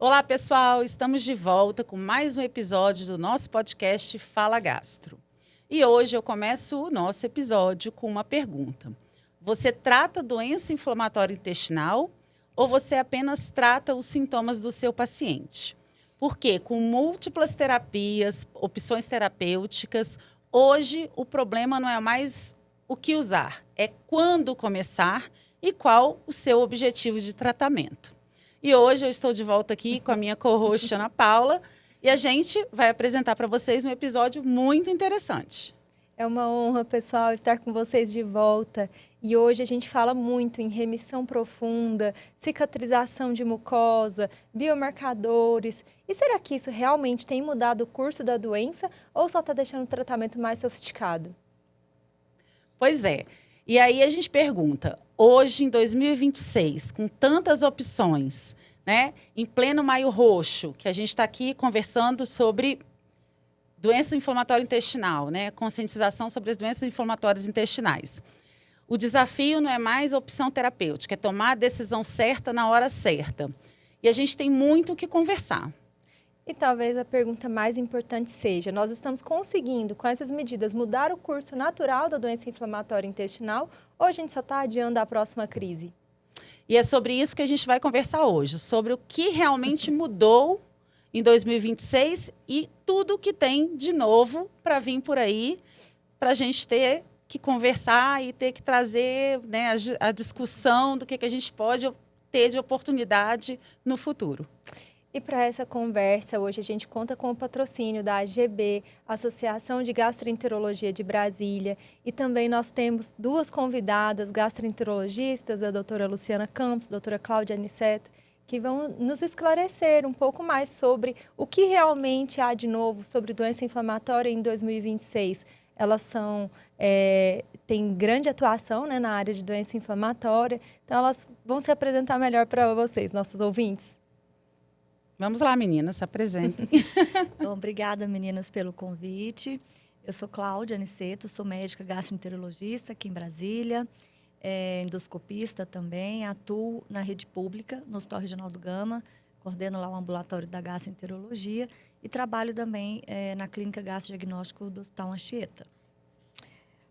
Olá, pessoal! Estamos de volta com mais um episódio do nosso podcast Fala Gastro. E hoje eu começo o nosso episódio com uma pergunta. Você trata doença inflamatória intestinal ou você apenas trata os sintomas do seu paciente? Porque com múltiplas terapias, opções terapêuticas, hoje o problema não é mais o que usar, é quando começar e qual o seu objetivo de tratamento. E hoje eu estou de volta aqui com a minha co-host Ana Paula e a gente vai apresentar para vocês um episódio muito interessante. É uma honra, pessoal, estar com vocês de volta. E hoje a gente fala muito em remissão profunda, cicatrização de mucosa, biomarcadores. E será que isso realmente tem mudado o curso da doença ou só está deixando o tratamento mais sofisticado? Pois é. E aí a gente pergunta, hoje em 2026, com tantas opções, né, em pleno Maio Roxo, que a gente está aqui conversando sobre doença inflamatória intestinal, né, conscientização sobre as doenças inflamatórias intestinais. O desafio não é mais a opção terapêutica, é tomar a decisão certa na hora certa. E a gente tem muito o que conversar. E talvez a pergunta mais importante seja, nós estamos conseguindo, com essas medidas, mudar o curso natural da doença inflamatória intestinal ou a gente só está adiando a próxima crise? E é sobre isso que a gente vai conversar hoje, sobre o que realmente mudou em 2026 e tudo que tem de novo para vir por aí, para a gente ter que conversar e ter que trazer, né, a discussão do que a gente pode ter de oportunidade no futuro. E para essa conversa, hoje a gente conta com o patrocínio da AGB, Associação de Gastroenterologia de Brasília, e também nós temos duas convidadas gastroenterologistas, a doutora Luciana Campos, a doutora Cláudia Aniceto, que vão nos esclarecer um pouco mais sobre o que realmente há de novo sobre doença inflamatória em 2026. Elas têm grande atuação, né, na área de doença inflamatória, então elas vão se apresentar melhor para vocês, nossos ouvintes. Vamos lá, meninas, se apresentem. Então, obrigada, meninas, pelo convite. Eu sou Cláudia Aniceto, sou médica gastroenterologista aqui em Brasília, endoscopista também, atuo na rede pública, no Hospital Regional do Gama, coordeno lá o ambulatório da gastroenterologia e trabalho também na clínica gastrodiagnóstico do Hospital Anchieta.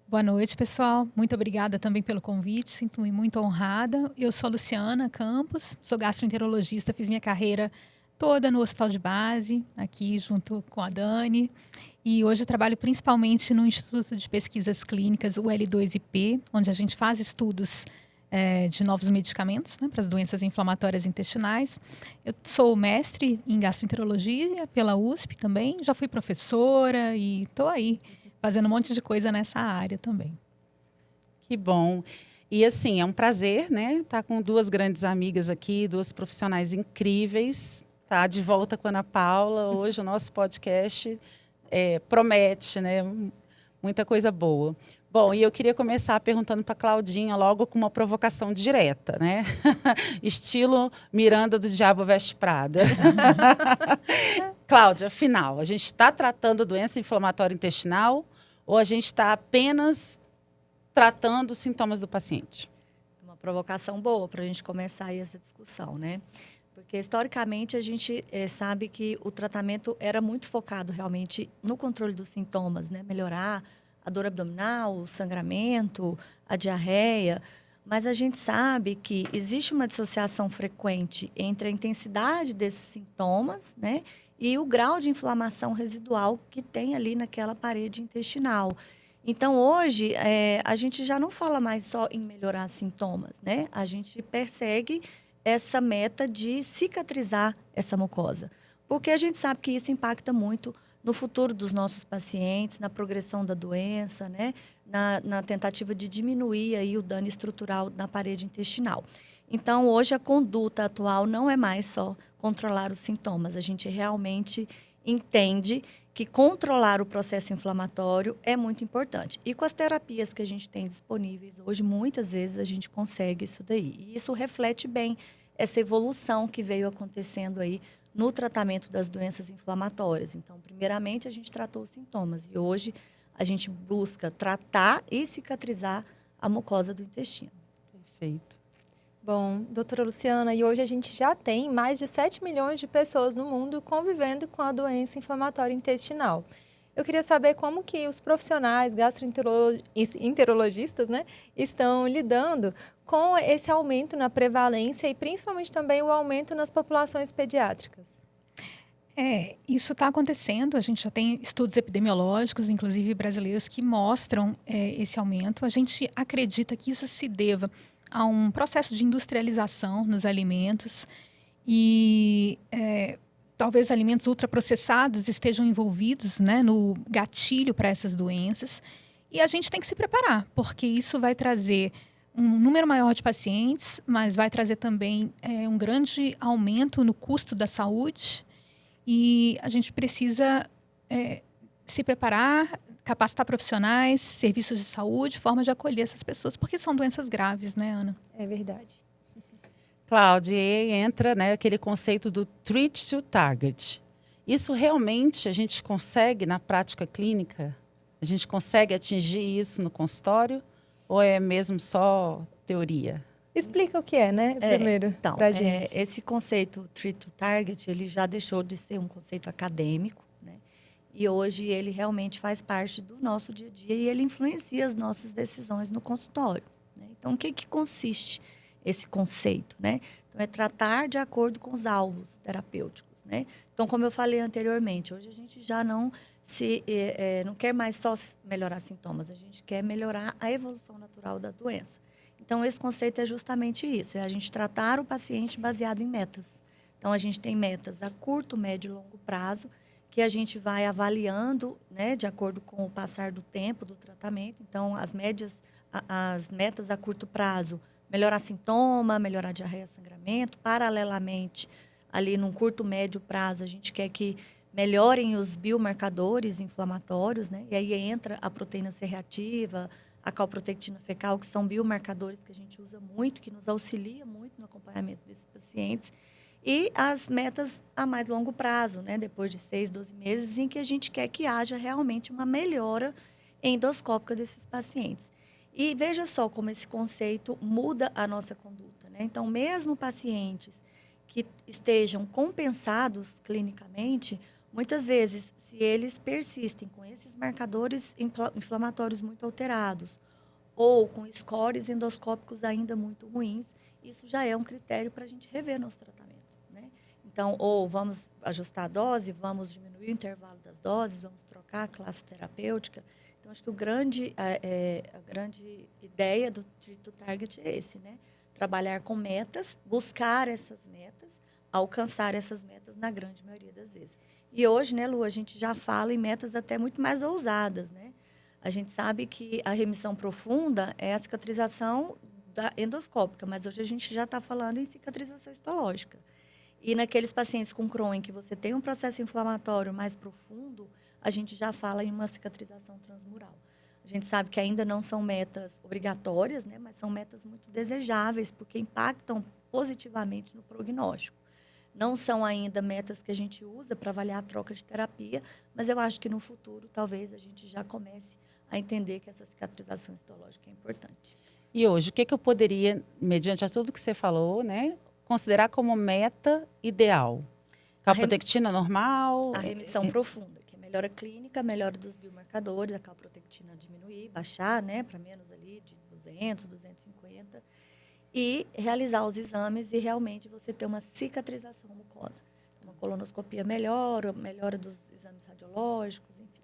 Boa noite, pessoal. Muito obrigada também pelo convite, sinto-me muito honrada. Eu sou Luciana Campos, sou gastroenterologista, fiz minha carreira toda no Hospital de Base, aqui junto com a Dani. E hoje eu trabalho principalmente no Instituto de Pesquisas Clínicas, o L2IP, onde a gente faz estudos de novos medicamentos, né, para as doenças inflamatórias intestinais. Eu sou mestre em gastroenterologia pela USP também, já fui professora e estou aí fazendo um monte de coisa nessa área também. Que bom. E assim, é um prazer, né, estar com duas grandes amigas aqui, duas profissionais incríveis. Tá de volta com a Ana Paula. Hoje o nosso podcast promete, né, muita coisa boa. Bom, e eu queria começar perguntando para a Claudinha logo com uma provocação direta, né? Estilo Miranda do Diabo Veste Prada. Cláudia, afinal, a gente está tratando doença inflamatória intestinal ou a gente está apenas tratando os sintomas do paciente? Uma provocação boa para a gente começar aí essa discussão, né? Porque, historicamente, a gente sabe que o tratamento era muito focado realmente no controle dos sintomas, né? Melhorar a dor abdominal, o sangramento, a diarreia. Mas a gente sabe que existe uma dissociação frequente entre a intensidade desses sintomas, né? E o grau de inflamação residual que tem ali naquela parede intestinal. Então, hoje, a gente já não fala mais só em melhorar sintomas, né? A gente persegue essa meta de cicatrizar essa mucosa. Porque a gente sabe que isso impacta muito no futuro dos nossos pacientes, na progressão da doença, né? Na tentativa de diminuir aí o dano estrutural na parede intestinal. Então, hoje, a conduta atual não é mais só controlar os sintomas. A gente realmente entende que controlar o processo inflamatório é muito importante. E com as terapias que a gente tem disponíveis hoje, muitas vezes a gente consegue isso daí. E isso reflete bem essa evolução que veio acontecendo aí no tratamento das doenças inflamatórias. Então, primeiramente, a gente tratou os sintomas. E hoje, a gente busca tratar e cicatrizar a mucosa do intestino. Perfeito. Bom, doutora Luciana, e hoje a gente já tem mais de 7 milhões de pessoas no mundo convivendo com a doença inflamatória intestinal. Eu queria saber como que os profissionais gastroenterologistas, né, estão lidando com esse aumento na prevalência e principalmente também o aumento nas populações pediátricas. Isso está acontecendo. A gente já tem estudos epidemiológicos, inclusive brasileiros, que mostram esse aumento. A gente acredita que isso se deva a um processo de industrialização nos alimentos e talvez alimentos ultraprocessados estejam envolvidos, né, no gatilho para essas doenças. E a gente tem que se preparar, porque isso vai trazer um número maior de pacientes, mas vai trazer também um grande aumento no custo da saúde. E a gente precisa se preparar, capacitar profissionais, serviços de saúde, forma de acolher essas pessoas, porque são doenças graves, né, Ana? É verdade. Cláudia, e entra, né, aquele conceito do treat to target. Isso realmente a gente consegue na prática clínica? A gente consegue atingir isso no consultório? Ou é mesmo só teoria? Explica o que é, né, primeiro, Então, pra gente. esse conceito treat to target, ele já deixou de ser um conceito acadêmico, né? E hoje ele realmente faz parte do nosso dia a dia e ele influencia as nossas decisões no consultório, né? Então, o que consiste esse conceito, né? Então, é tratar de acordo com os alvos terapêuticos, né? Então, como eu falei anteriormente, hoje a gente já não quer mais só melhorar sintomas, a gente quer melhorar a evolução natural da doença. Então, esse conceito é justamente isso, é a gente tratar o paciente baseado em metas. Então, a gente tem metas a curto, médio e longo prazo, que a gente vai avaliando, né, de acordo com o passar do tempo do tratamento. Então, as metas a curto prazo, melhorar sintoma, melhorar diarreia, sangramento. Paralelamente, ali num curto, médio prazo, a gente quer que melhorem os biomarcadores inflamatórios, né? E aí entra a proteína C reativa, a calprotectina fecal, que são biomarcadores que a gente usa muito, que nos auxilia muito no acompanhamento desses pacientes. E as metas a mais longo prazo, né? Depois de 6, 12 meses, em que a gente quer que haja realmente uma melhora endoscópica desses pacientes. E veja só como esse conceito muda a nossa conduta, né? Então, mesmo pacientes que estejam compensados clinicamente, muitas vezes, se eles persistem com esses marcadores inflamatórios muito alterados ou com scores endoscópicos ainda muito ruins, isso já é um critério para a gente rever nosso tratamento, né? Então, ou vamos ajustar a dose, vamos diminuir o intervalo das doses, vamos trocar a classe terapêutica. Então, acho que a grande ideia do Treat to Target é esse, né? Trabalhar com metas, buscar essas metas, alcançar essas metas na grande maioria das vezes. E hoje, né, Lu, a gente já fala em metas até muito mais ousadas, né? A gente sabe que a remissão profunda é a cicatrização endoscópica, mas hoje a gente já está falando em cicatrização histológica. E naqueles pacientes com Crohn, que você tem um processo inflamatório mais profundo, a gente já fala em uma cicatrização transmural. A gente sabe que ainda não são metas obrigatórias, né, mas são metas muito desejáveis, porque impactam positivamente no prognóstico. Não são ainda metas que a gente usa para avaliar a troca de terapia, mas eu acho que no futuro, talvez, a gente já comece a entender que essa cicatrização histológica é importante. E hoje, o que eu poderia, mediante a tudo que você falou, né, considerar como meta ideal? Calprotectina normal? A remissão profunda, que é melhora clínica, melhora dos biomarcadores, a calprotectina diminuir, baixar, né, para menos ali de 200, 250. E realizar os exames e realmente você ter uma cicatrização mucosa. Uma colonoscopia melhora dos exames radiológicos, enfim.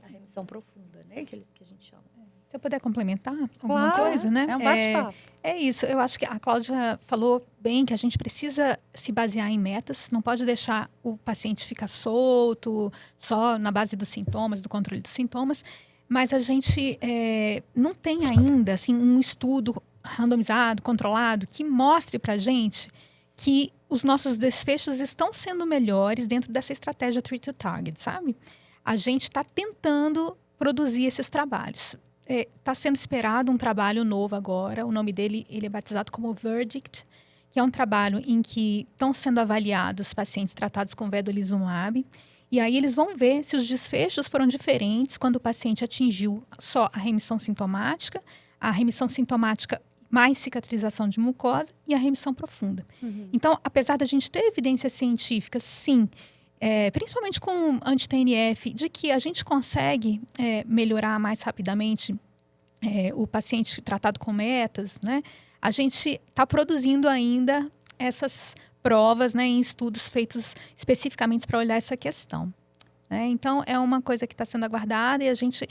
A remissão profunda, né? Que a gente chama. Se eu puder complementar alguma coisa, né? É um bate-papo. É isso. Eu acho que a Cláudia falou bem que a gente precisa se basear em metas. Não pode deixar o paciente ficar solto, só na base dos sintomas, do controle dos sintomas. Mas a gente não tem ainda assim, um estudo randomizado, controlado, que mostre para a gente que os nossos desfechos estão sendo melhores dentro dessa estratégia Treat to Target, sabe? A gente está tentando produzir esses trabalhos. Está sendo esperado um trabalho novo agora, o nome dele ele é batizado como Verdict, que é um trabalho em que estão sendo avaliados pacientes tratados com vedolizumab, e aí eles vão ver se os desfechos foram diferentes quando o paciente atingiu só a remissão sintomática mais cicatrização de mucosa e a remissão profunda. Então, apesar da gente ter evidência científica, sim, principalmente com anti-TNF, de que a gente consegue melhorar mais rapidamente o paciente tratado com metas, né? A gente está produzindo ainda essas provas, né, em estudos feitos especificamente para olhar essa questão, né? Então, é uma coisa que está sendo aguardada e a gente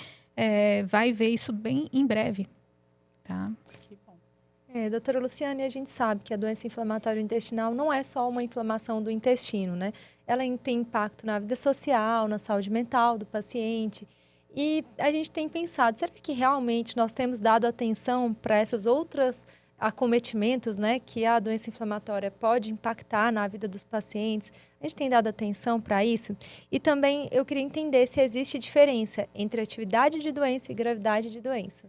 vai ver isso bem em breve. Tá? Que bom. Doutora Luciane, a gente sabe que a doença inflamatória intestinal não é só uma inflamação do intestino, né? Ela tem impacto na vida social, na saúde mental do paciente. E a gente tem pensado, será que realmente nós temos dado atenção para essas outras acometimentos, né, que a doença inflamatória pode impactar na vida dos pacientes? A gente tem dado atenção para isso? E também eu queria entender se existe diferença entre atividade de doença e gravidade de doença.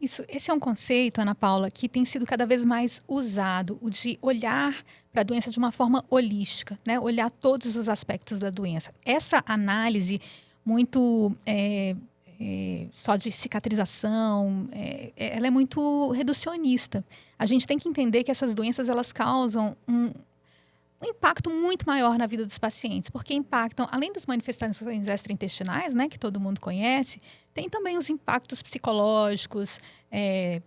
Esse é um conceito, Ana Paula, que tem sido cada vez mais usado, o de olhar para a doença de uma forma holística, né? Olhar todos os aspectos da doença. Essa análise muito só de cicatrização, ela é muito reducionista. A gente tem que entender que essas doenças elas causam um impacto muito maior na vida dos pacientes, porque impactam, além das manifestações extraintestinais, né, que todo mundo conhece, tem também os impactos psicológicos,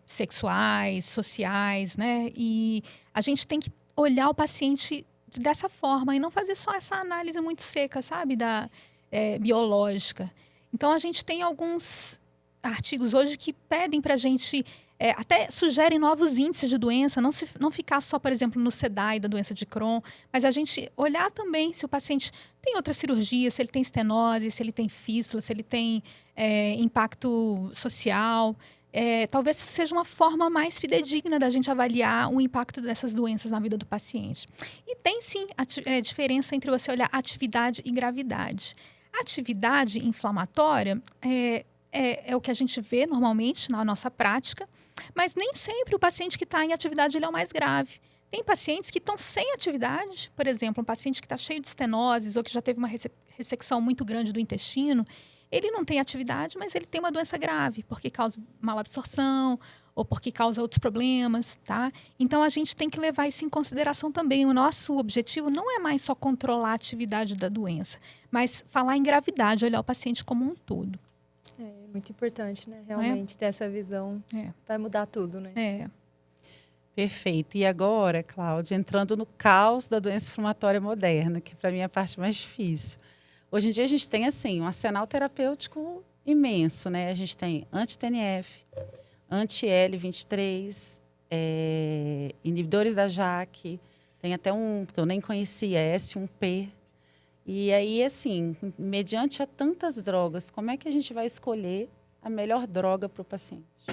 sexuais, sociais, né? E a gente tem que olhar o paciente dessa forma e não fazer só essa análise muito seca, sabe, biológica. Então, a gente tem alguns artigos hoje que pedem para a gente, até sugerem novos índices de doença, não ficar só, por exemplo, no SEDAI da doença de Crohn, mas a gente olhar também se o paciente tem outra cirurgia, se ele tem estenose, se ele tem fístula, se ele tem impacto social. Talvez seja uma forma mais fidedigna da gente avaliar o impacto dessas doenças na vida do paciente. E tem, sim, diferença entre você olhar atividade e gravidade. A atividade inflamatória é o que a gente vê normalmente na nossa prática, mas nem sempre o paciente que está em atividade ele é o mais grave. Tem pacientes que estão sem atividade, por exemplo, um paciente que está cheio de estenoses ou que já teve uma ressecção muito grande do intestino, ele não tem atividade, mas ele tem uma doença grave, porque causa malabsorção ou porque causa outros problemas, tá? Então, a gente tem que levar isso em consideração também. O nosso objetivo não é mais só controlar a atividade da doença, mas falar em gravidade, olhar o paciente como um todo. É muito importante, né? Realmente ter essa visão vai mudar tudo, né? Perfeito. E agora, Cláudia, entrando no caos da doença inflamatória moderna, que para mim é a parte mais difícil. Hoje em dia a gente tem assim um arsenal terapêutico imenso, né? A gente tem anti-TNF, anti-L23, inibidores da JAK, tem até um que eu nem conhecia, S1P. E aí, assim, mediante a tantas drogas, como é que a gente vai escolher a melhor droga para o paciente?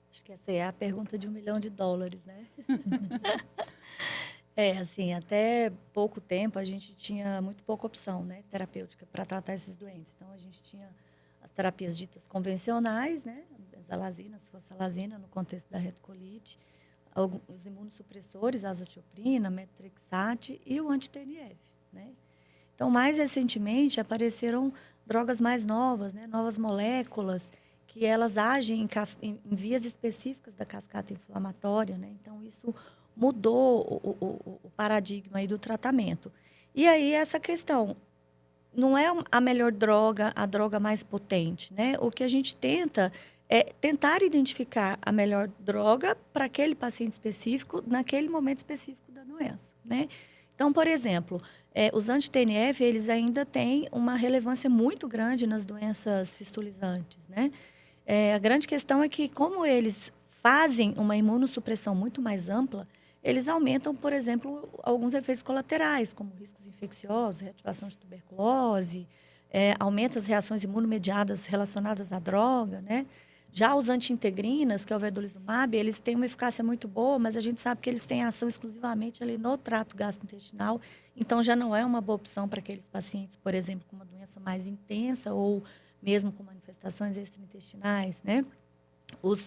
Acho que essa é a pergunta de $1 milhão, né? Assim, até pouco tempo a gente tinha muito pouca opção, né, terapêutica para tratar esses doentes. Então, a gente tinha as terapias ditas convencionais, né, benzalazina, sulfasalazina, no contexto da retocolite, os imunossupressores, azatioprina, metrexate e o anti-TNF, né? Então, mais recentemente, apareceram drogas mais novas, né, novas moléculas, que elas agem em vias específicas da cascata inflamatória, né? Então, isso mudou o paradigma aí do tratamento. E aí, essa questão, não é a melhor droga, a droga mais potente, né? O que a gente tenta é tentar identificar a melhor droga para aquele paciente específico, naquele momento específico da doença, né? Então, por exemplo, os anti-TNF, eles ainda têm uma relevância muito grande nas doenças fistulizantes, né? A grande questão é que, como eles fazem uma imunossupressão muito mais ampla, eles aumentam, por exemplo, alguns efeitos colaterais, como riscos infecciosos, reativação de tuberculose, aumenta as reações imunomediadas relacionadas à droga, né? Já os anti-integrinas, que é o vedolizumab, eles têm uma eficácia muito boa, mas a gente sabe que eles têm ação exclusivamente ali no trato gastrointestinal, então já não é uma boa opção para aqueles pacientes, por exemplo, com uma doença mais intensa ou mesmo com manifestações extraintestinais, né?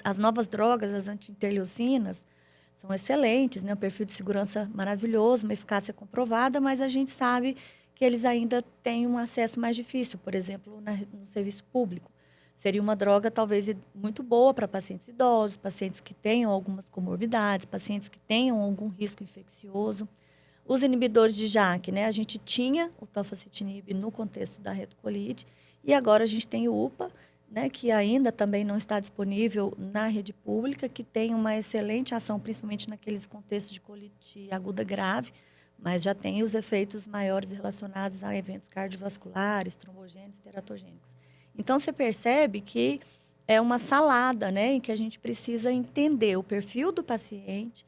As novas drogas, as anti-interleucinas, são excelentes, né? Um perfil de segurança maravilhoso, uma eficácia comprovada, mas a gente sabe que eles ainda têm um acesso mais difícil, por exemplo, no serviço público. seria uma droga talvez muito boa para pacientes idosos, pacientes que tenham algumas comorbidades, pacientes que tenham algum risco infeccioso. Os inibidores de JAK, né? A gente tinha o tofacitinib no contexto da retocolite e agora a gente tem o UPA, né, que ainda também não está disponível na rede pública, que tem uma excelente ação, principalmente naqueles contextos de colite aguda grave, mas já tem os efeitos maiores relacionados a eventos cardiovasculares, trombogênicos, teratogênicos. Então, você percebe que é uma salada, né, em que a gente precisa entender o perfil do paciente,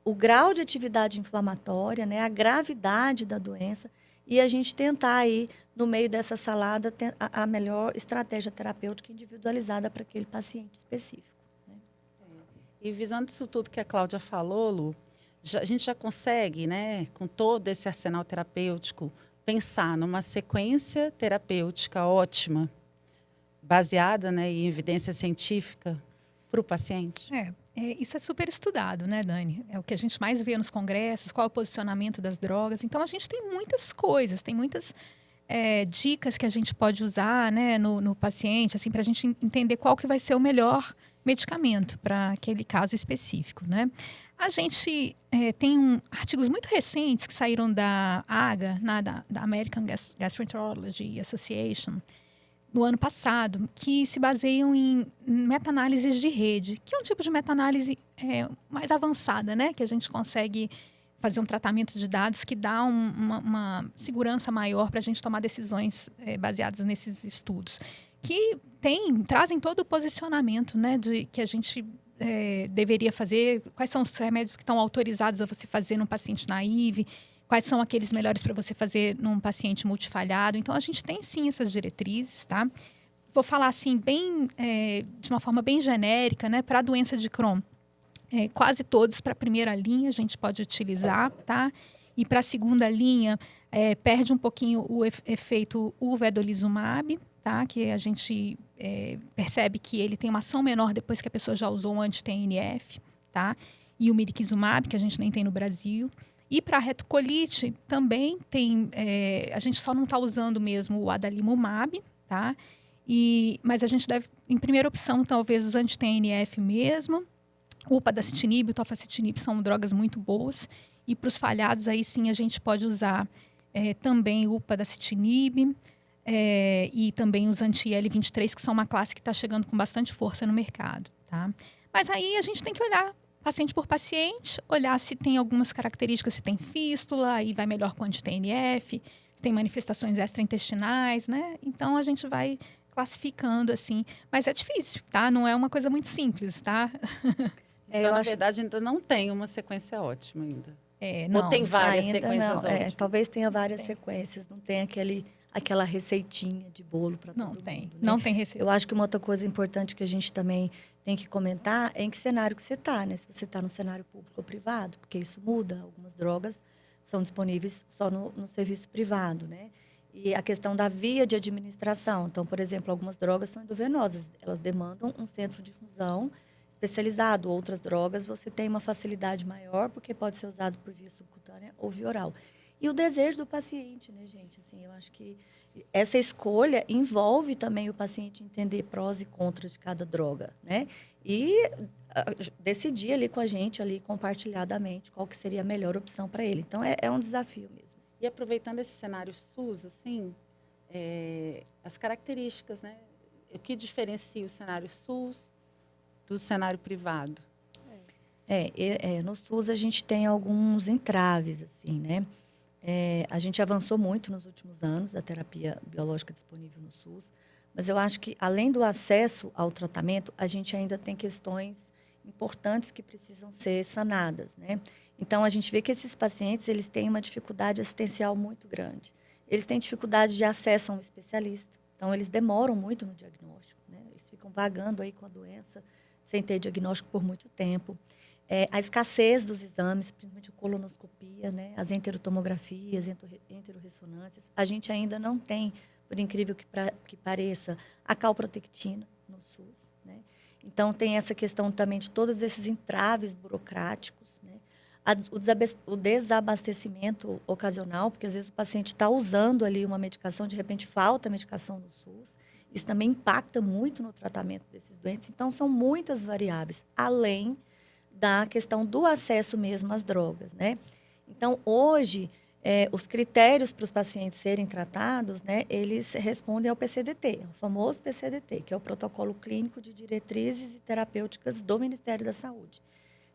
o grau de atividade inflamatória, né, a gravidade da doença, e a gente tentar aí, no meio dessa salada, a melhor estratégia terapêutica individualizada para aquele paciente específico. Né? E visando isso tudo que a Cláudia falou, Lu, a gente já consegue, né, com todo esse arsenal terapêutico, pensar numa sequência terapêutica ótima, baseada, né, em evidência científica para o paciente? Isso é super estudado, né, Dani? É o que a gente mais vê nos congressos, qual é o posicionamento das drogas. Então, a gente tem muitas coisas, tem muitas dicas que a gente pode usar, né, no paciente, assim, para a gente entender qual que vai ser o melhor medicamento para aquele caso específico, né? A gente tem artigos muito recentes que saíram da AGA, da American Gastroenterology Association, no ano passado, que se baseiam em meta-análises de rede, que é um tipo de meta-análise mais avançada, né? Que a gente consegue fazer um tratamento de dados que dá uma segurança maior para a gente tomar decisões baseadas nesses estudos. Que trazem todo o posicionamento, né, que a gente deveria fazer, quais são os remédios que estão autorizados a você fazer num paciente naive, quais são aqueles melhores para você fazer num paciente multifalhado. Então, a gente tem sim essas diretrizes, tá? Vou falar assim, de uma forma bem genérica, né? Para a doença de Crohn, quase todos para a primeira linha a gente pode utilizar, tá? E para a segunda linha, perde um pouquinho o efeito vedolizumab, tá? Que a gente percebe que ele tem uma ação menor depois que a pessoa já usou um anti-TNF, tá? E o mirikizumab, que a gente nem tem no Brasil. E para a retocolite também tem, a gente só não está usando mesmo o adalimumab, tá? Mas a gente deve, em primeira opção, talvez os anti-TNF mesmo. O upadacitinib e o tofacitinib são drogas muito boas. E para os falhados, aí sim a gente pode usar também o upadacitinib e também os anti-IL-23, que são uma classe que está chegando com bastante força no mercado, tá? Mas aí a gente tem que olhar paciente por paciente, olhar se tem algumas características, se tem fístula, aí vai melhor com anti-TNF, se tem manifestações extraintestinais, né? Então, a gente vai classificando, assim. Mas é difícil, tá? Não é uma coisa muito simples, tá? Então, na verdade, ainda não tem uma sequência ótima ainda. Não. Ou tem várias ainda sequências não. ótimas? Talvez tenha várias sequências, não tem aquela receitinha de bolo para todo mundo. Né? Não tem receita. Eu acho que uma outra coisa importante que a gente também tem que comentar é em que cenário que você está, né? Se você está no cenário público ou privado, porque isso muda. Algumas drogas são disponíveis só no serviço privado, né? E a questão da via de administração. Então, por exemplo, algumas drogas são endovenosas. Elas demandam um centro de infusão especializado. Outras drogas você tem uma facilidade maior, porque pode ser usado por via subcutânea ou via oral. E o desejo do paciente, né, gente? Assim, eu acho que essa escolha envolve também o paciente entender prós e contras de cada droga, né? E decidir ali com a gente, ali compartilhadamente, qual que seria a melhor opção para ele. Então, é um desafio mesmo. E aproveitando esse cenário SUS, assim, as características, né? O que diferencia o cenário SUS do cenário privado? No SUS a gente tem alguns entraves, assim, né? A gente avançou muito nos últimos anos da terapia biológica disponível no SUS, mas eu acho que, além do acesso ao tratamento, a gente ainda tem questões importantes que precisam ser sanadas, né? Então, a gente vê que esses pacientes, eles têm uma dificuldade assistencial muito grande. Eles têm dificuldade de acesso a um especialista, então, eles demoram muito no diagnóstico, né? Eles ficam vagando aí com a doença, sem ter diagnóstico por muito tempo. A escassez dos exames, principalmente a colonoscopia, né? As enterotomografias, enteroressonâncias. A gente ainda não tem, por incrível que pareça, a calprotectina no SUS, né? Então, tem essa questão também de todos esses entraves burocráticos, né? O desabastecimento ocasional, porque às vezes o paciente está usando ali uma medicação, de repente falta medicação no SUS, Isso também impacta muito no tratamento desses doentes. Então, são muitas variáveis, além da questão do acesso mesmo às drogas, né? Então, hoje, os critérios para os pacientes serem tratados, né, eles respondem ao PCDT, o famoso PCDT, que é o Protocolo Clínico de Diretrizes e Terapêuticas do Ministério da Saúde.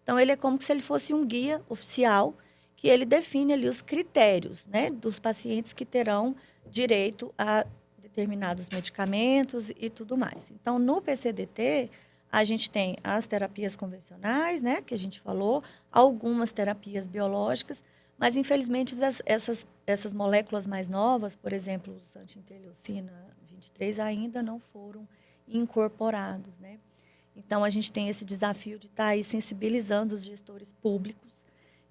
Então, ele é como se ele fosse um guia oficial que ele define ali os critérios, né, dos pacientes que terão direito a determinados medicamentos e tudo mais. Então, no PCDT, a gente tem as terapias convencionais, né, que a gente falou, algumas terapias biológicas, mas, infelizmente, essas moléculas mais novas, por exemplo, os anti-interleucina 23, ainda não foram incorporados, né? Então, a gente tem esse desafio de estar aí sensibilizando os gestores públicos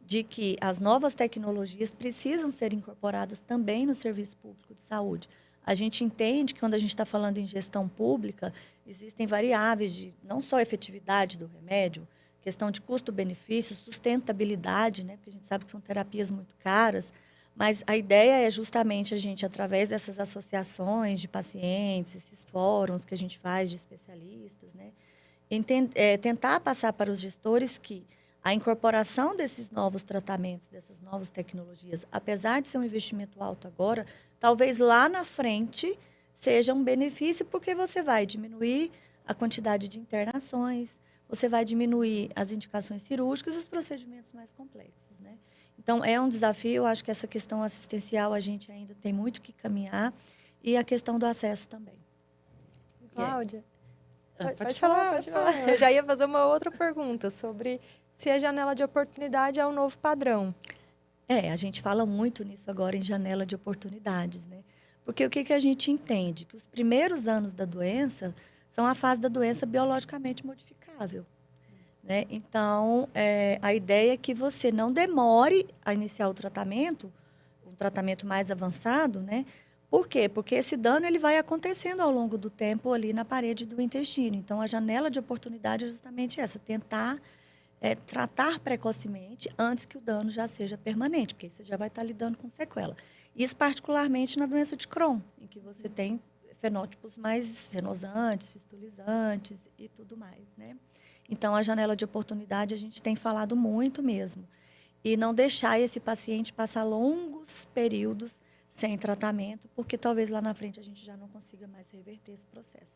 de que as novas tecnologias precisam ser incorporadas também no serviço público de saúde. A gente entende que, quando a gente está falando em gestão pública, existem variáveis de não só efetividade do remédio, questão de custo-benefício, sustentabilidade, né? Porque a gente sabe que são terapias muito caras, mas a ideia é justamente a gente, através dessas associações de pacientes, esses fóruns que a gente faz de especialistas, né? Tentar passar para os gestores que a incorporação desses novos tratamentos, dessas novas tecnologias, apesar de ser um investimento alto agora, talvez lá na frente seja um benefício, porque você vai diminuir a quantidade de internações, você vai diminuir as indicações cirúrgicas e os procedimentos mais complexos, né? Então, é um desafio. Eu acho que essa questão assistencial a gente ainda tem muito que caminhar, e a questão do acesso também. Cláudia, Pode falar. Eu já ia fazer uma outra pergunta sobre se a janela de oportunidade é o novo padrão. A gente fala muito nisso agora, em janela de oportunidades, né? Porque o que a gente entende? Que os primeiros anos da doença são a fase da doença biologicamente modificável, né? Então, a ideia é que você não demore a iniciar o tratamento, um tratamento mais avançado, né? Por quê? Porque esse dano ele vai acontecendo ao longo do tempo ali na parede do intestino. Então, a janela de oportunidade é justamente essa, tentar tratar precocemente antes que o dano já seja permanente, porque você já vai estar lidando com sequela. Isso particularmente na doença de Crohn, em que você tem fenótipos mais senosantes, fistulizantes e tudo mais, né? Então, a janela de oportunidade a gente tem falado muito mesmo. E não deixar esse paciente passar longos períodos sem tratamento, porque talvez lá na frente a gente já não consiga mais reverter esse processo.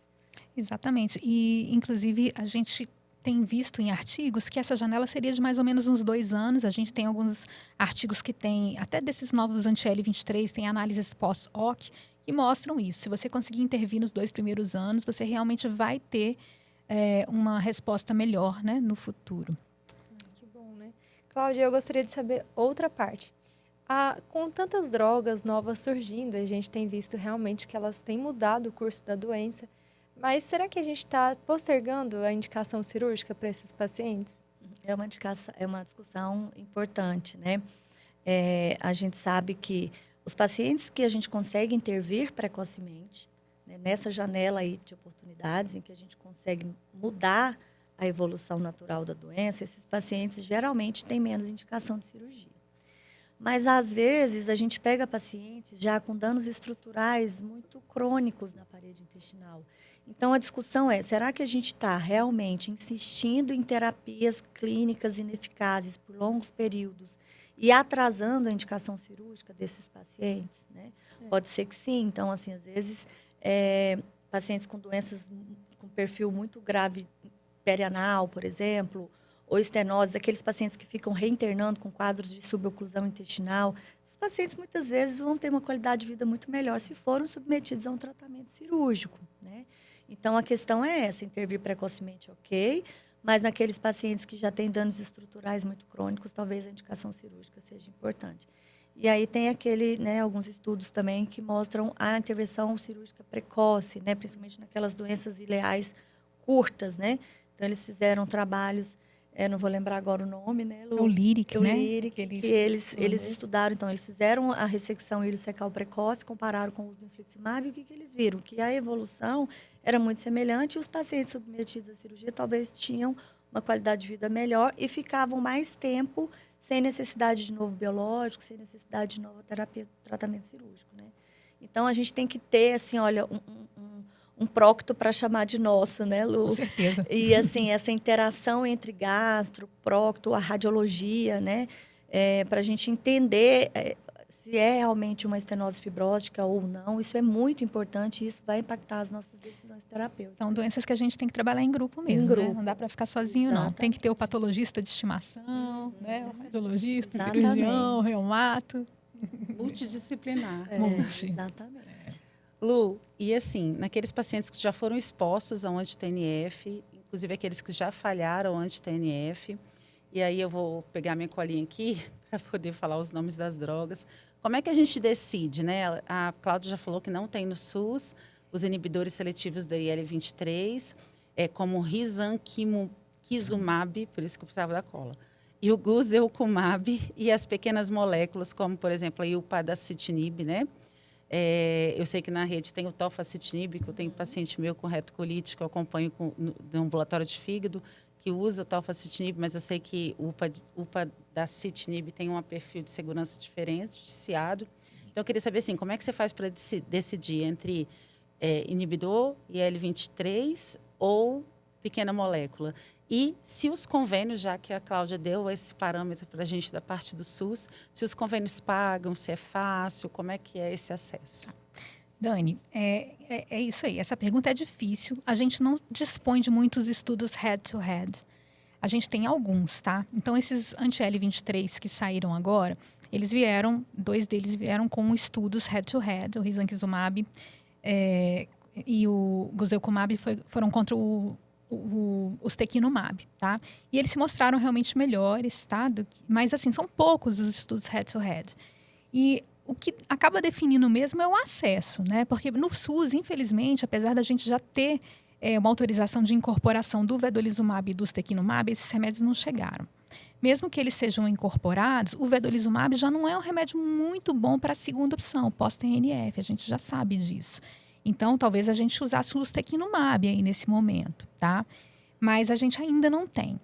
Exatamente. E, inclusive, a gente tem visto em artigos que essa janela seria de mais ou menos uns 2 anos. A gente tem alguns artigos que tem, até desses novos anti-L23, tem análises pós-hoc que mostram isso. Se você conseguir intervir nos 2 primeiros anos, você realmente vai ter uma resposta melhor, né, no futuro. Que bom, né? Cláudia, eu gostaria de saber outra parte. Com tantas drogas novas surgindo, a gente tem visto realmente que elas têm mudado o curso da doença. Mas será que a gente está postergando a indicação cirúrgica para esses pacientes? É uma discussão importante, né? A gente sabe que os pacientes que a gente consegue intervir precocemente, né, nessa janela aí de oportunidades, em que a gente consegue mudar a evolução natural da doença, esses pacientes geralmente têm menos indicação de cirurgia. Mas, às vezes, a gente pega pacientes já com danos estruturais muito crônicos na parede intestinal. Então, a discussão é, será que a gente está realmente insistindo em terapias clínicas ineficazes por longos períodos e atrasando a indicação cirúrgica desses pacientes, né? Pode ser que sim. Então, assim, às vezes, pacientes com doenças com perfil muito grave perianal, por exemplo, ou estenose, aqueles pacientes que ficam reinternando com quadros de suboclusão intestinal, esses pacientes muitas vezes vão ter uma qualidade de vida muito melhor se foram submetidos a um tratamento cirúrgico, né? Então, a questão é essa, intervir precocemente, ok, mas naqueles pacientes que já têm danos estruturais muito crônicos, talvez a indicação cirúrgica seja importante. E aí tem alguns estudos também que mostram a intervenção cirúrgica precoce, né, principalmente naquelas doenças ileais curtas, né? Então, eles fizeram trabalhos, não vou lembrar agora o nome, né, Lu? O LYRIC, né? O LYRIC, que eles estudaram. Então, eles fizeram a ressecção iliocecal precoce, compararam com o uso do infliximab, e o que eles viram? Que a evolução era muito semelhante, e os pacientes submetidos à cirurgia talvez tinham uma qualidade de vida melhor e ficavam mais tempo sem necessidade de novo biológico, sem necessidade de nova terapia, tratamento cirúrgico, né? Então, a gente tem que ter, assim, olha, um prócto para chamar de nosso, né, Lu? Com certeza. E, assim, essa interação entre gastro, prócto, a radiologia, né? Para a gente entender se é realmente uma estenose fibrótica ou não. Isso é muito importante e isso vai impactar as nossas decisões terapêuticas. São doenças que a gente tem que trabalhar em grupo mesmo, grupo. né? Não dá para ficar sozinho, não. Tem que ter o patologista de estimação, né? O radiologista, o cirurgião, o reumato. Multidisciplinar. Exatamente. Lu, e assim, naqueles pacientes que já foram expostos ao anti-TNF, inclusive aqueles que já falharam ao anti-TNF, e aí eu vou pegar minha colinha aqui para poder falar os nomes das drogas. Como é que a gente decide, né? A Cláudia já falou que não tem no SUS os inibidores seletivos da IL-23, como risankizumab, por isso que eu precisava da cola, e o guselkumab e as pequenas moléculas, como, por exemplo, a upadacitinib, né? Eu sei que na rede tem o tofacitinib, que eu tenho paciente meu com retocolite, que eu acompanho no ambulatório de fígado, que usa o tofacitinib, mas eu sei que o upadacitinib tem um perfil de segurança diferenciado. Então, eu queria saber, assim, como é que você faz para decidir entre inibidor, IL-23 ou pequena molécula? E se os convênios, já que a Cláudia deu esse parâmetro para a gente da parte do SUS, se os convênios pagam, se é fácil, como é que é esse acesso? Dani, é isso aí. Essa pergunta é difícil. A gente não dispõe de muitos estudos head-to-head. A gente tem alguns, tá? Então, esses anti-L23 que saíram agora, dois deles vieram com estudos head-to-head, o risankizumab e o guselkumab foram contra o ustekinumab, tá? E eles se mostraram realmente melhores, tá? Mas, assim, são poucos os estudos head-to-head. E o que acaba definindo mesmo é o acesso, né? Porque no SUS, infelizmente, apesar da gente já ter uma autorização de incorporação do vedolizumab e do ustekinumab, esses remédios não chegaram. Mesmo que eles sejam incorporados, o vedolizumab já não é um remédio muito bom para a segunda opção, pós-TNF, a gente já sabe disso. Então, talvez a gente usasse o ustekinumab aí nesse momento, tá? Mas a gente ainda não tem.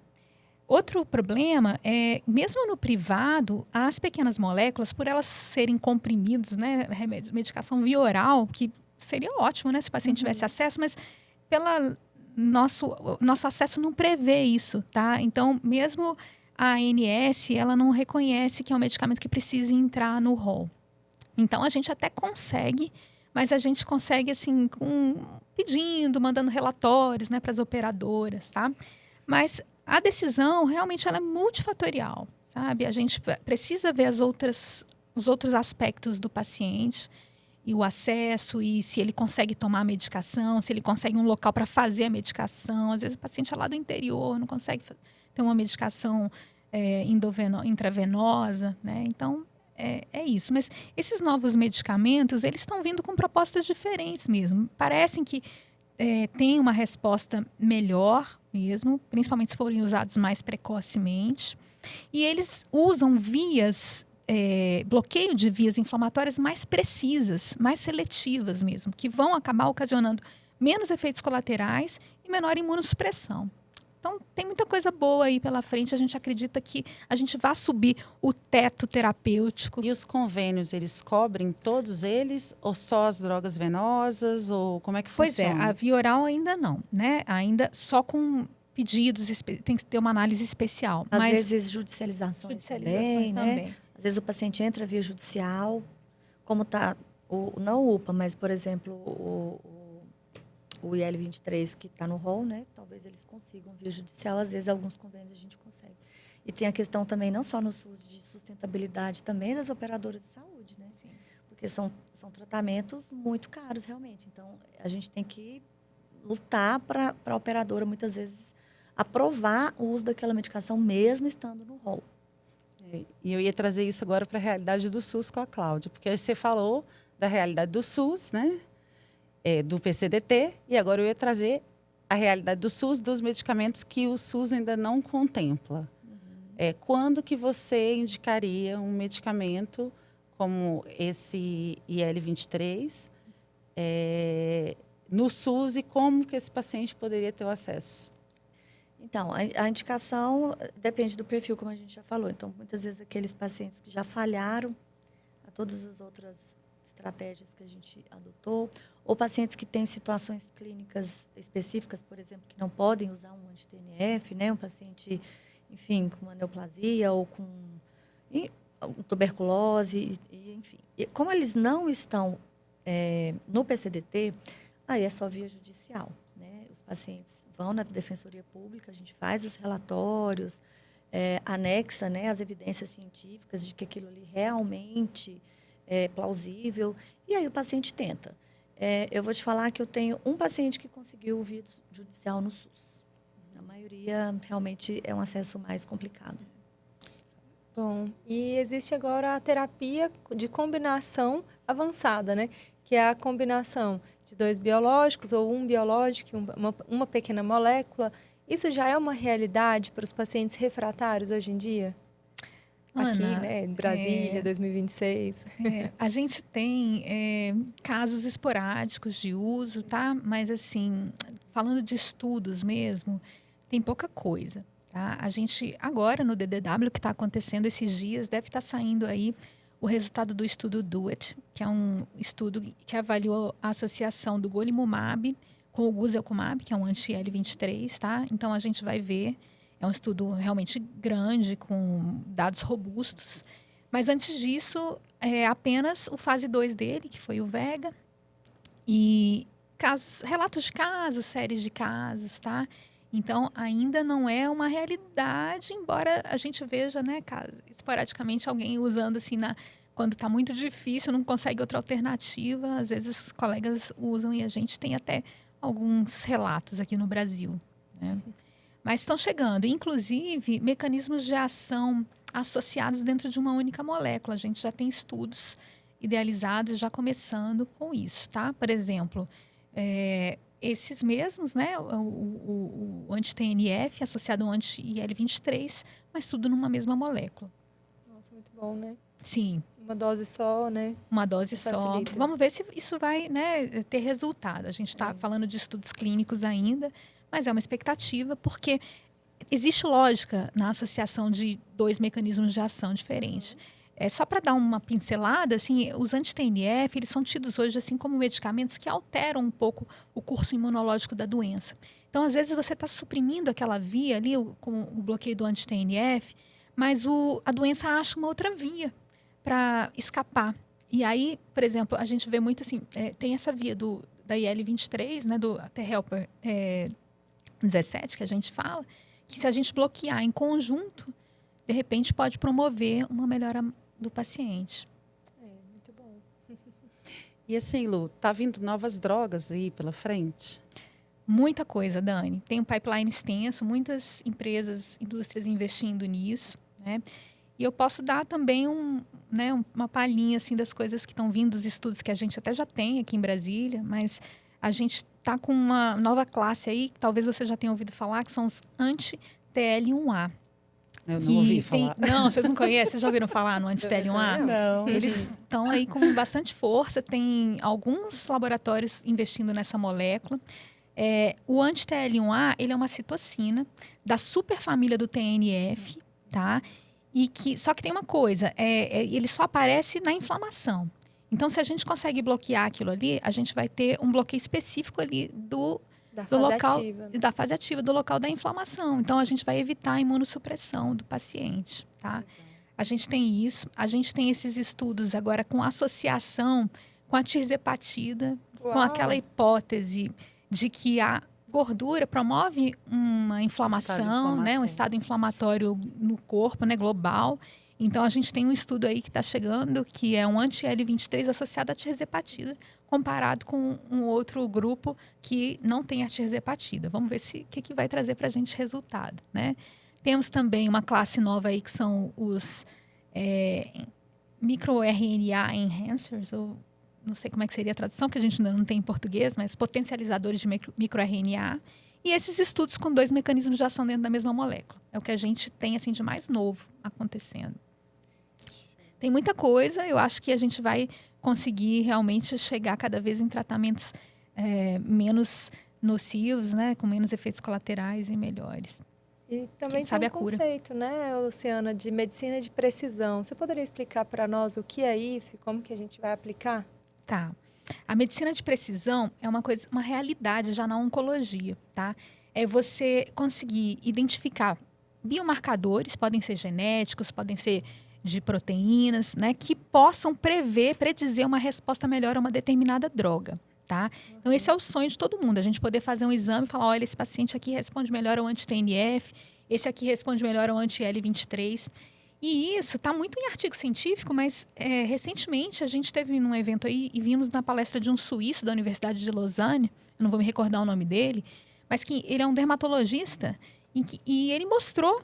Outro problema é, mesmo no privado, as pequenas moléculas, por elas serem comprimidos, né, remédios, medicação via oral, que seria ótimo, né, se o paciente tivesse acesso, mas nosso acesso não prevê isso, tá? Então, mesmo a ANS, ela não reconhece que é um medicamento que precisa entrar no rol. Então, a gente até consegue, mas a gente consegue, assim, pedindo, mandando relatórios, né, para as operadoras, tá? Mas a decisão, realmente, ela é multifatorial, sabe? A gente precisa ver os outros aspectos do paciente e o acesso, e se ele consegue tomar a medicação, se ele consegue um local para fazer a medicação. Às vezes, o paciente é lá do interior, não consegue ter uma medicação intravenosa, né? Então, é isso. Mas esses novos medicamentos, eles estão vindo com propostas diferentes mesmo. Parecem que tem uma resposta melhor mesmo, principalmente se forem usados mais precocemente. E eles usam bloqueio de vias inflamatórias mais precisas, mais seletivas mesmo, que vão acabar ocasionando menos efeitos colaterais e menor imunossupressão. Então, tem muita coisa boa aí pela frente. A gente acredita que a gente vai subir o teto terapêutico. E os convênios, eles cobrem todos eles? Ou só as drogas venosas? Ou como é que funciona? Pois a via oral ainda não, né? Ainda só com pedidos, tem que ter uma análise especial. Às vezes, judicializações também, né? Às vezes o paciente entra via judicial, como está, não o UPA, mas, por exemplo, o IL-23 que está no rol, né? Talvez eles consigam via judicial, às vezes alguns convênios a gente consegue. E tem a questão também, não só no SUS, de sustentabilidade, também das operadoras de saúde, né? Sim. Porque são tratamentos muito caros, realmente. Então, a gente tem que lutar para a operadora, muitas vezes, aprovar o uso daquela medicação, mesmo estando no rol. E eu ia trazer isso agora para a realidade do SUS com a Cláudia, porque você falou da realidade do SUS, né? Do PCDT, e agora eu ia trazer a realidade do SUS, dos medicamentos que o SUS ainda não contempla. Quando que você indicaria um medicamento como esse IL-23 no SUS e como que esse paciente poderia ter o acesso? Então, a indicação depende do perfil, como a gente já falou. Então, muitas vezes, aqueles pacientes que já falharam a todas as outras estratégias que a gente adotou, ou pacientes que têm situações clínicas específicas, por exemplo, que não podem usar um anti-TNF, né? Um paciente, enfim, com uma neoplasia ou com tuberculose, enfim. E como eles não estão no PCDT, aí é só via judicial, né? Os pacientes vão na Defensoria Pública, a gente faz os relatórios, anexa, né, as evidências científicas de que aquilo ali realmente é plausível, e aí o paciente tenta. Eu vou te falar que eu tenho um paciente que conseguiu via judicial no SUS. Na maioria, realmente, é um acesso mais complicado. Bom, e existe agora a terapia de combinação avançada, né? Que é a combinação de 2 biológicos ou um biológico e uma pequena molécula. Isso já é uma realidade para os pacientes refratários hoje em dia? Ana, Aqui, né, em Brasília, 2026. A gente tem casos esporádicos de uso, tá? Mas, assim, falando de estudos mesmo, tem pouca coisa, tá? A gente, agora, no DDW, que está acontecendo esses dias, deve estar saindo aí o resultado do estudo DO-IT, que é um estudo que avaliou a associação do golimumab com o guselkumab, que é um anti-IL-23, tá? Então, a gente vai ver. É um estudo realmente grande, com dados robustos. Mas antes disso, é apenas o fase 2 dele, que foi o VEGA. E relatos de casos, séries de casos, tá? Então, ainda não é uma realidade, embora a gente veja, né, esporadicamente alguém usando assim, quando está muito difícil, não consegue outra alternativa. Às vezes, colegas usam e a gente tem até alguns relatos aqui no Brasil, né? Mas estão chegando, inclusive, mecanismos de ação associados dentro de uma única molécula. A gente já tem estudos idealizados já começando com isso, tá? Por exemplo, esses mesmos, né? O anti-TNF associado ao anti-IL-23, mas tudo numa mesma molécula. Nossa, muito bom, né? Sim. Uma dose só, né? Uma dose só. Facilita. Vamos ver se isso vai, né, ter resultado. A gente está falando de estudos clínicos ainda, mas é uma expectativa, porque existe lógica na associação de 2 mecanismos de ação diferentes. Só para dar uma pincelada, assim, os anti-TNF, eles são tidos hoje assim como medicamentos que alteram um pouco o curso imunológico da doença. Então, às vezes, você está suprimindo aquela via ali, com o bloqueio do anti-TNF, mas a doença acha uma outra via para escapar. E aí, por exemplo, a gente vê muito assim, tem essa via da IL-23, né, do T-helper 17, que a gente fala, que se a gente bloquear em conjunto, de repente pode promover uma melhora do paciente. Muito bom. E assim, Lu, tá vindo novas drogas aí pela frente? Muita coisa, Dani. Tem um pipeline extenso, muitas empresas, indústrias investindo nisso, né? E eu posso dar também uma palhinha assim, das coisas que estão vindo, dos estudos que a gente até já tem aqui em Brasília, mas a gente está com uma nova classe aí, que talvez você já tenha ouvido falar, que são os anti-TL1A. Eu não ouvi falar. Não, vocês não conhecem? Vocês já ouviram falar no anti-TL1A? Não. Eles estão aí com bastante força, tem alguns laboratórios investindo nessa molécula. O anti-TL1A, ele é uma citocina da superfamília do TNF, tá? Só que tem uma coisa, ele só aparece na inflamação. Então, se a gente consegue bloquear aquilo ali, a gente vai ter um bloqueio específico ali do local da fase ativa, do local da inflamação. Então, a gente vai evitar a imunossupressão do paciente, tá? A gente tem isso, a gente tem esses estudos agora com associação com a tirzepatida, com aquela hipótese de que a gordura promove uma inflamação, né, um estado inflamatório no corpo, né, global. Então, a gente tem um estudo aí que está chegando, que é um anti-L23 associado à tirzepatida, comparado com um outro grupo que não tem a tirzepatida. Vamos ver o que vai trazer para a gente resultado, né? Temos também uma classe nova aí, que são os microRNA enhancers, ou não sei como é que seria a tradução, que a gente ainda não tem em português, mas potencializadores de microRNA. E esses estudos com 2 mecanismos de ação dentro da mesma molécula. É o que a gente tem assim, de mais novo acontecendo. Tem muita coisa, eu acho que a gente vai conseguir realmente chegar cada vez em tratamentos menos nocivos, né, com menos efeitos colaterais e melhores. E também sabe tem um a cura. conceito, né, Luciana, de medicina de precisão. Você poderia explicar para nós o que é isso e como que a gente vai aplicar? Tá. A medicina de precisão é uma realidade já na oncologia, tá? É você conseguir identificar biomarcadores, podem ser genéticos, podem ser de proteínas, né? Que possam predizer uma resposta melhor a uma determinada droga, tá? Então, esse é o sonho de todo mundo, a gente poder fazer um exame e falar, olha, esse paciente aqui responde melhor ao anti-TNF, esse aqui responde melhor ao anti-L23. E isso está muito em artigo científico, mas recentemente a gente teve num evento aí e vimos na palestra de um suíço da Universidade de Lausanne, eu não vou me recordar o nome dele, mas que ele é um dermatologista e ele mostrou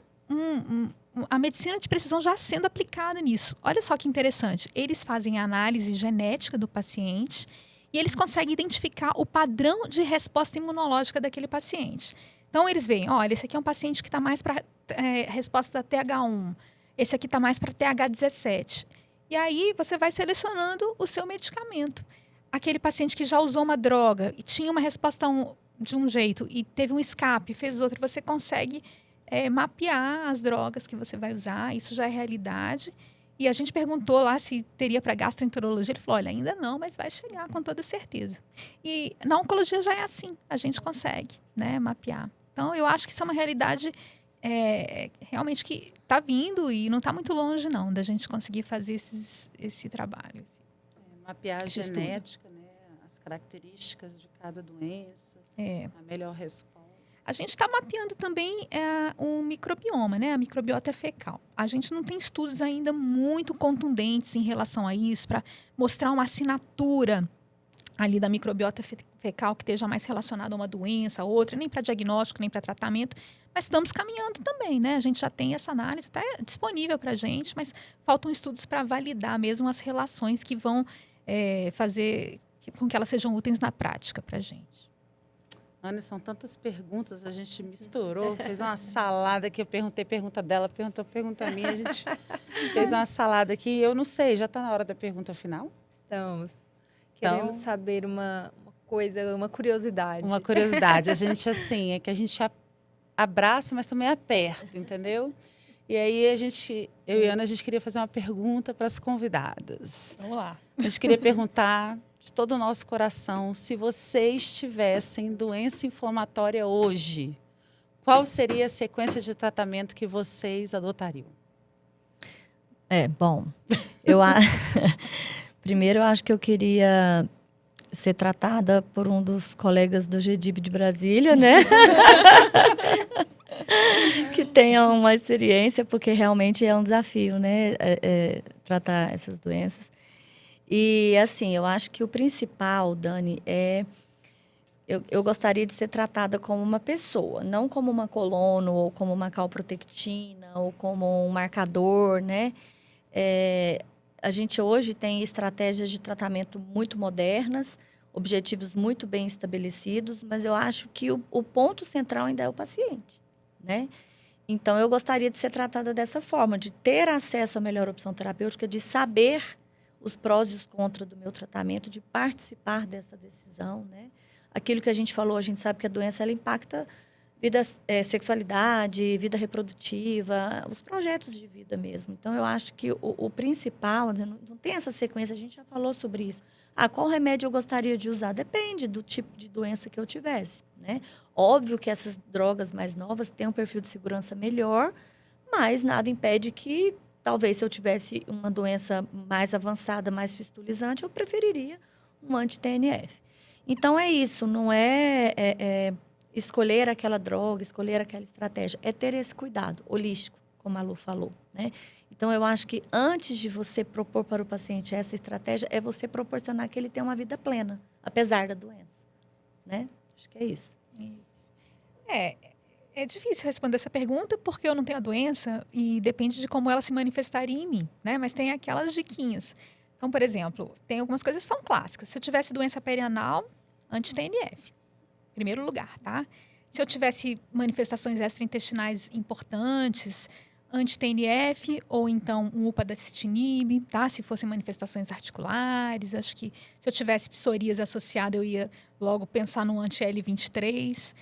a medicina de precisão já sendo aplicada nisso. Olha só que interessante, eles fazem a análise genética do paciente e eles conseguem identificar o padrão de resposta imunológica daquele paciente. Então, eles veem, olha, esse aqui é um paciente que está mais para resposta da TH1, esse aqui está mais para TH17. E aí, você vai selecionando o seu medicamento. Aquele paciente que já usou uma droga e tinha uma resposta de um jeito e teve um escape, fez outro, você consegue mapear as drogas que você vai usar. Isso já é realidade. E a gente perguntou lá se teria para gastroenterologia. Ele falou, olha, ainda não, mas vai chegar com toda certeza. E na oncologia já é assim, a gente consegue, né, mapear. Então, eu acho que isso é uma realidade realmente que está vindo e não está muito longe, não, da gente conseguir fazer esse trabalho. Mapear a genética, né, as características de cada doença, a melhor resposta. A gente está mapeando também o microbioma, né, a microbiota fecal. A gente não tem estudos ainda muito contundentes em relação a isso, para mostrar uma assinatura ali da microbiota fecal que esteja mais relacionada a uma doença, a outra, nem para diagnóstico, nem para tratamento, mas estamos caminhando também, né? A gente já tem essa análise, está disponível para a gente, mas faltam estudos para validar mesmo as relações que vão fazer com que elas sejam úteis na prática para a gente. Ana, são tantas perguntas, a gente misturou, fez uma salada que eu perguntei pergunta dela, pergunta minha, a gente fez uma salada aqui, eu não sei, já está na hora da pergunta final? Estamos. Queremos saber uma coisa, uma curiosidade. Uma curiosidade. A gente, assim, é que a gente abraça, mas também aperta, entendeu? E aí, eu e a Ana, a gente queria fazer uma pergunta para as convidadas. Vamos lá. A gente queria perguntar, de todo o nosso coração, se vocês tivessem doença inflamatória hoje, qual seria a sequência de tratamento que vocês adotariam? Bom, primeiro, eu acho que eu queria ser tratada por um dos colegas do GDIB de Brasília, né? Que tenha uma experiência, porque realmente é um desafio, né? Tratar essas doenças. E, assim, eu acho que o principal, Dani, eu gostaria de ser tratada como uma pessoa, não como uma colono, ou como uma calprotectina, ou como um marcador, né? A gente hoje tem estratégias de tratamento muito modernas, objetivos muito bem estabelecidos, mas eu acho que o ponto central ainda é o paciente, né? Então, eu gostaria de ser tratada dessa forma, de ter acesso à melhor opção terapêutica, de saber os prós e os contras do meu tratamento, de participar dessa decisão, né? Aquilo que a gente falou, a gente sabe que a doença ela impacta sexualidade, vida reprodutiva, os projetos de vida mesmo. Então, eu acho que o principal, não tem essa sequência, a gente já falou sobre isso. Qual remédio eu gostaria de usar? Depende do tipo de doença que eu tivesse, né? Óbvio que essas drogas mais novas têm um perfil de segurança melhor, mas nada impede que, talvez, se eu tivesse uma doença mais avançada, mais fistulizante, eu preferiria um anti-TNF. Então, é isso, não escolher aquela droga, escolher aquela estratégia. É ter esse cuidado holístico, como a Lu falou, né? Então, eu acho que antes de você propor para o paciente essa estratégia, é você proporcionar que ele tenha uma vida plena, apesar da doença, né? Acho que é isso. É difícil responder essa pergunta porque eu não tenho a doença e depende de como ela se manifestaria em mim, né? Mas tem aquelas diquinhas. Então, por exemplo, tem algumas coisas que são clássicas. Se eu tivesse doença perianal, anti-TNF. Primeiro lugar, tá? Se eu tivesse manifestações extraintestinais importantes, anti-TNF ou então um upadacitinib, tá? Se fossem manifestações articulares, acho que se eu tivesse psoríase associada, eu ia logo pensar no anti-L23.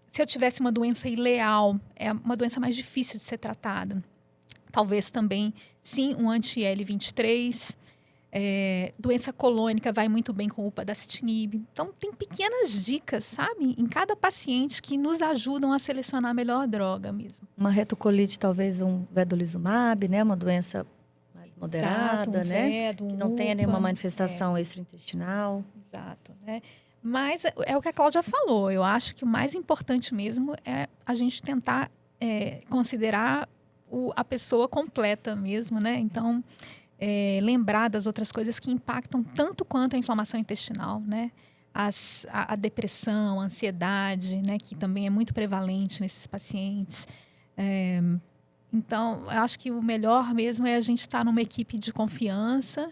Se eu tivesse uma doença ileal, é uma doença mais difícil de ser tratada. Talvez também, sim, um anti-L23. Doença colônica vai muito bem com upadacitinib. Então, tem pequenas dicas, sabe? Em cada paciente que nos ajudam a selecionar a melhor droga mesmo. Uma retocolite, talvez um vedolizumab, né? Uma doença mais moderada, Exato, né? vedo, Que não tenha nenhuma UPA, manifestação extraintestinal. Exato, né? Mas é o que a Cláudia falou. Eu acho que o mais importante mesmo é a gente tentar considerar a pessoa completa mesmo, né? Então, lembrar das outras coisas que impactam tanto quanto a inflamação intestinal, né? A depressão, a ansiedade, né? Que também é muito prevalente nesses pacientes. Então, eu acho que o melhor mesmo é a gente estar numa equipe de confiança,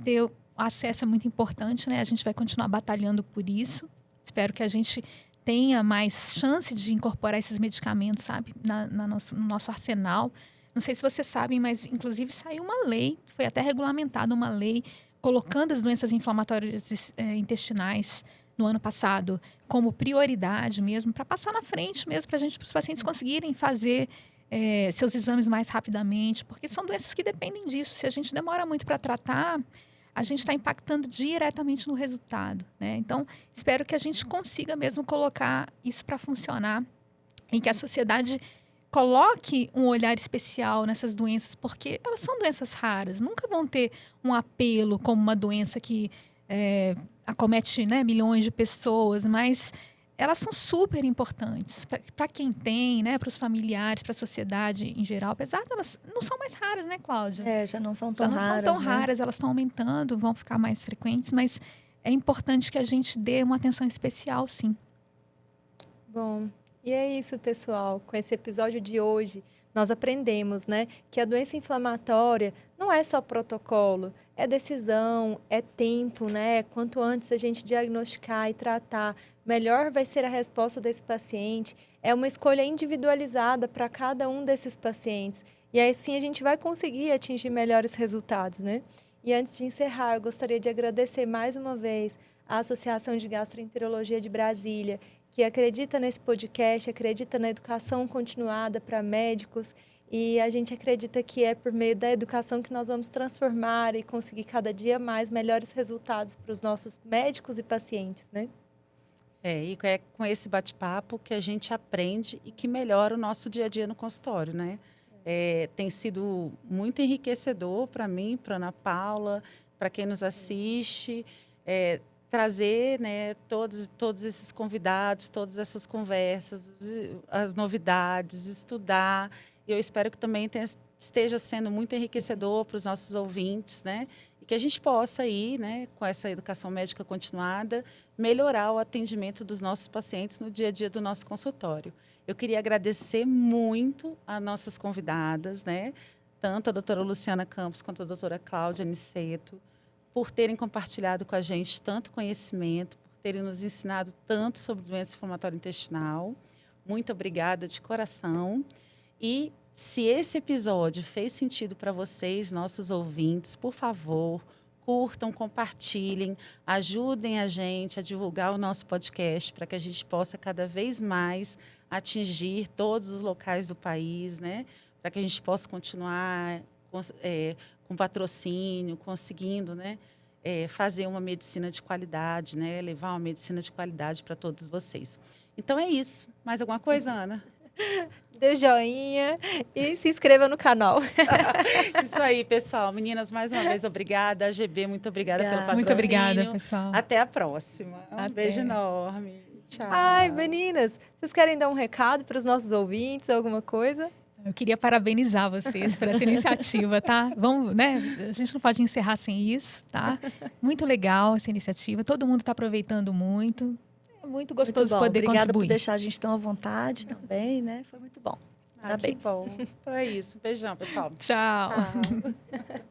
ter acesso é muito importante, né? A gente vai continuar batalhando por isso. Espero que a gente tenha mais chance de incorporar esses medicamentos, sabe? No nosso arsenal. Não sei se vocês sabem, mas inclusive saiu uma lei, foi até regulamentada uma lei, colocando as doenças inflamatórias intestinais no ano passado como prioridade mesmo, para passar na frente mesmo, para os pacientes conseguirem fazer seus exames mais rapidamente, porque são doenças que dependem disso. Se a gente demora muito para tratar, a gente está impactando diretamente no resultado, né? Então, espero que a gente consiga mesmo colocar isso para funcionar e que a sociedade coloque um olhar especial nessas doenças, porque elas são doenças raras, nunca vão ter um apelo como uma doença que acomete, né, milhões de pessoas, mas elas são super importantes para quem tem, né, para os familiares, para a sociedade em geral, apesar de elas não são mais raras, né, Cláudia? Já não são tão Já não raras, são tão né? raras, elas estão aumentando, vão ficar mais frequentes, mas é importante que a gente dê uma atenção especial, sim. Bom, e é isso, pessoal. Com esse episódio de hoje, nós aprendemos, né, que a doença inflamatória não é só protocolo, é decisão, é tempo, né? Quanto antes a gente diagnosticar e tratar, melhor vai ser a resposta desse paciente. É uma escolha individualizada para cada um desses pacientes. E aí sim a gente vai conseguir atingir melhores resultados, né? E antes de encerrar, eu gostaria de agradecer mais uma vez à Associação de Gastroenterologia de Brasília, que acredita nesse podcast, acredita na educação continuada para médicos, e a gente acredita que é por meio da educação que nós vamos transformar e conseguir cada dia mais melhores resultados para os nossos médicos e pacientes, né? E é com esse bate-papo que a gente aprende e que melhora o nosso dia a dia no consultório, né? Tem sido muito enriquecedor para mim, para Ana Paula, para quem nos assiste, trazer, né, todos esses convidados, todas essas conversas, as novidades, estudar. E eu espero que também esteja sendo muito enriquecedor para os nossos ouvintes, né? E que a gente possa aí, né, com essa educação médica continuada, melhorar o atendimento dos nossos pacientes no dia a dia do nosso consultório. Eu queria agradecer muito as nossas convidadas, né? Tanto a doutora Luciana Campos quanto a doutora Cláudia Aniceto, por terem compartilhado com a gente tanto conhecimento, por terem nos ensinado tanto sobre doença inflamatória intestinal. Muito obrigada de coração. E se esse episódio fez sentido para vocês, nossos ouvintes, por favor, curtam, compartilhem, ajudem a gente a divulgar o nosso podcast para que a gente possa cada vez mais atingir todos os locais do país, né? Para que a gente possa continuar com patrocínio, conseguindo, né, fazer uma medicina de qualidade, né, levar uma medicina de qualidade para todos vocês. Então é isso. Mais alguma coisa, Ana? Dê joinha e se inscreva no canal. Isso aí, pessoal. Meninas, mais uma vez, obrigada. A GB, muito obrigada pelo patrocínio. Muito obrigada, pessoal. Até a próxima. Até. Beijo enorme. Tchau. Ai, meninas, vocês querem dar um recado para os nossos ouvintes, alguma coisa? Eu queria parabenizar vocês por essa iniciativa, tá? Vamos, né? A gente não pode encerrar sem isso, tá? Muito legal essa iniciativa. Todo mundo está aproveitando muito. É muito gostoso muito poder Obrigada contribuir. por deixar a gente tão à vontade também, né? Foi muito bom. Parabéns. Que bom. Então é isso. Beijão, pessoal. Tchau. Tchau.